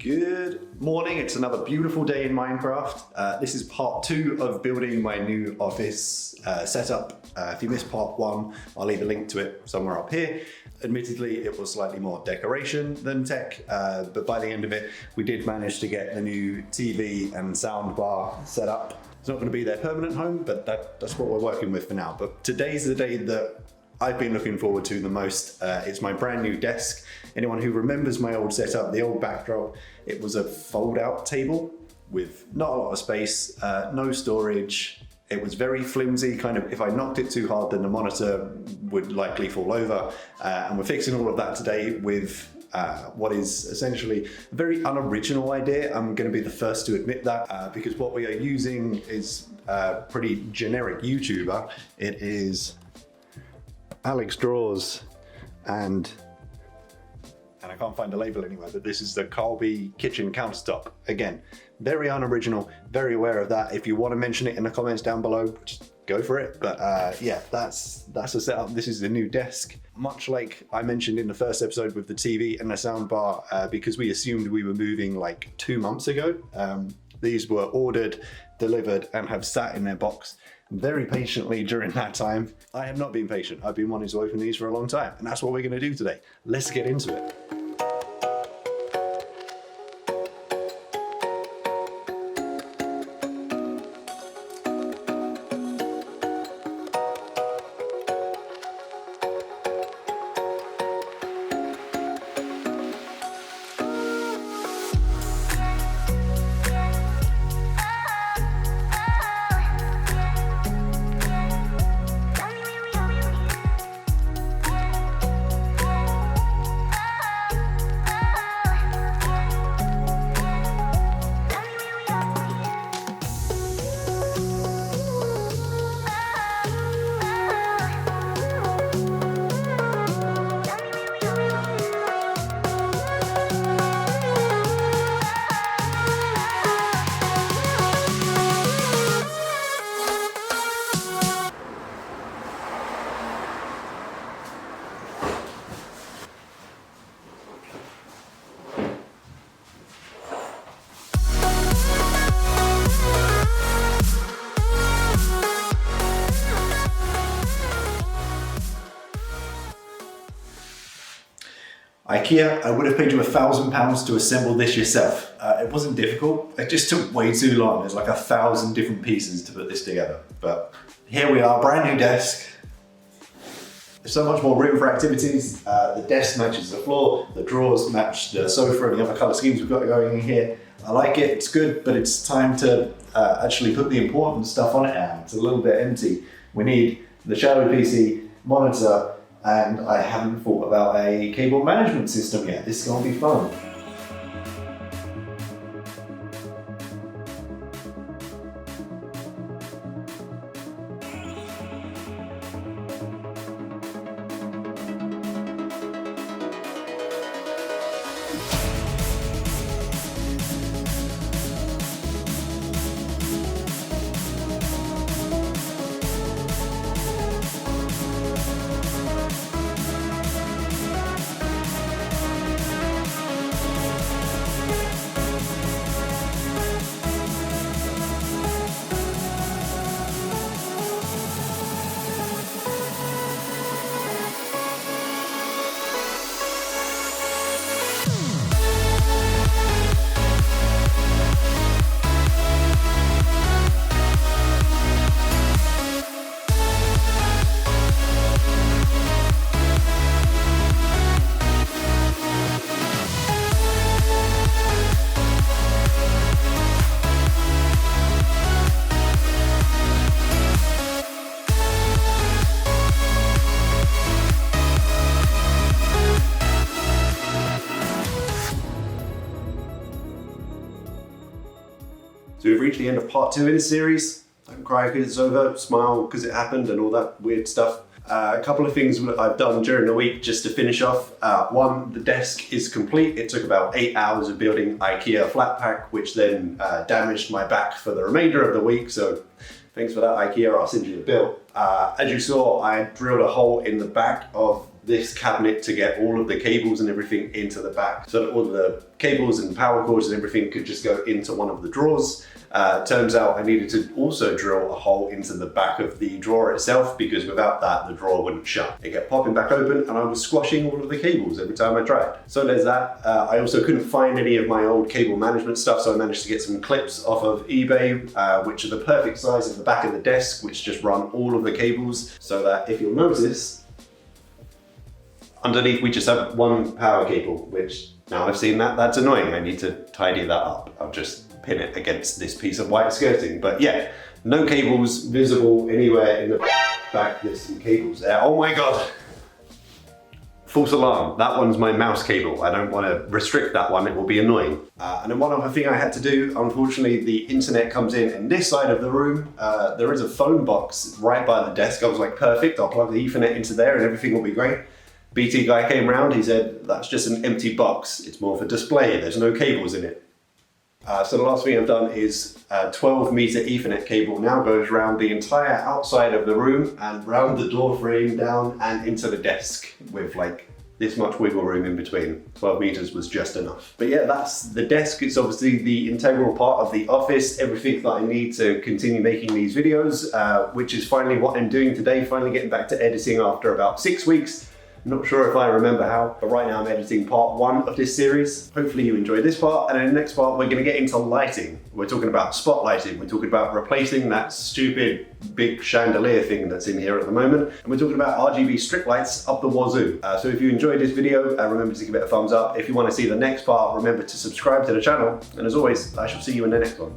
Good morning, it's another beautiful day in Minecraft. This is part 2 of building my new office setup. If you missed part 1, I'll leave a link to it somewhere up here. Admittedly, it was slightly more decoration than tech, but by the end of it, we did manage to get the new TV and sound bar set up. It's not going to be their permanent home, but that's what we're working with for now. But today's the day that I've been looking forward to the most. It's my brand new desk. Anyone who remembers my old setup, the old backdrop, it was a fold-out table with not a lot of space, no storage. It was very flimsy, kind of, if I knocked it too hard, then the monitor would likely fall over. And we're fixing all of that today with what is essentially a very unoriginal idea. I'm going to be the first to admit that because what we are using is a pretty generic YouTuber. It is Alex Draws and I can't find a label anywhere, but this is the Colby kitchen countertop. Again, very unoriginal, very aware of that. If you want to mention it in the comments down below, just go for it. But yeah, that's a setup. This is the new desk. Much like I mentioned in the first episode with the TV and the soundbar, because we assumed we were moving like 2 months ago. These were ordered, delivered, and have sat in their box very patiently during that time. I have not been patient. I've been wanting to open these for a long time, and that's what we're going to do today. Let's get into it. IKEA, I would have paid you £1,000 to assemble this yourself. It wasn't difficult, it just took way too long. There's like 1,000 different pieces to put this together. But here we are, brand new desk. There's so much more room for activities. The desk matches the floor, the drawers match the sofa and the other colour schemes we've got going in here. I like it, it's good, but it's time to actually put the important stuff on it now. It's a little bit empty. We need the shadow PC, monitor, and I haven't thought about a cable management system yet. This is going to be fun. So we've reached the end of part 2 in this series. Don't cry because it's over, smile because it happened and all that weird stuff. A couple of things that I've done during the week just to finish off. One, the desk is complete. It took about 8 hours of building IKEA flat pack, which then damaged my back for the remainder of the week. So thanks for that, IKEA. I'll send you the bill. As you saw, I drilled a hole in the back of this cabinet to get all of the cables and everything into the back, so that all of the cables and power cords and everything could just go into one of the drawers. Turns out I needed to also drill a hole into the back of the drawer itself, because without that the drawer wouldn't shut. It kept popping back open and I was squashing all of the cables every time I tried. So there's that. I also couldn't find any of my old cable management stuff, so I managed to get some clips off of eBay, which are the perfect size at the back of the desk, which just run all of the cables, so that if you'll notice, underneath we just have one power cable, which now I've seen that's annoying. I need to tidy that up. I'll just pin it against this piece of white skirting. But yeah, no cables visible anywhere in the back. There's some cables there. Oh my God. False alarm. That one's my mouse cable. I don't want to restrict that one. It will be annoying. And then one other thing I had to do, unfortunately, the internet comes in this side of the room. There is a phone box right by the desk. I was like, perfect. I'll plug the Ethernet into there and everything will be great. BT guy came round. He said, that's just an empty box. It's more for display. There's no cables in it. So the last thing I've done is a 12-meter Ethernet cable now goes around the entire outside of the room and round the door frame down and into the desk, with like this much wiggle room in between. 12 meters was just enough. But yeah, that's the desk. It's obviously the integral part of the office, everything that I need to continue making these videos, which is finally what I'm doing today, finally getting back to editing after about 6 weeks. I'm not sure if I remember how, but right now I'm editing part 1 of this series. Hopefully you enjoy this part, and in the next part we're going to get into lighting. We're talking about spotlighting, we're talking about replacing that stupid big chandelier thing that's in here at the moment, and we're talking about RGB strip lights up the wazoo. So if you enjoyed this video, remember to give it a thumbs up. If you want to see the next part, remember to subscribe to the channel, and as always, I shall see you in the next one.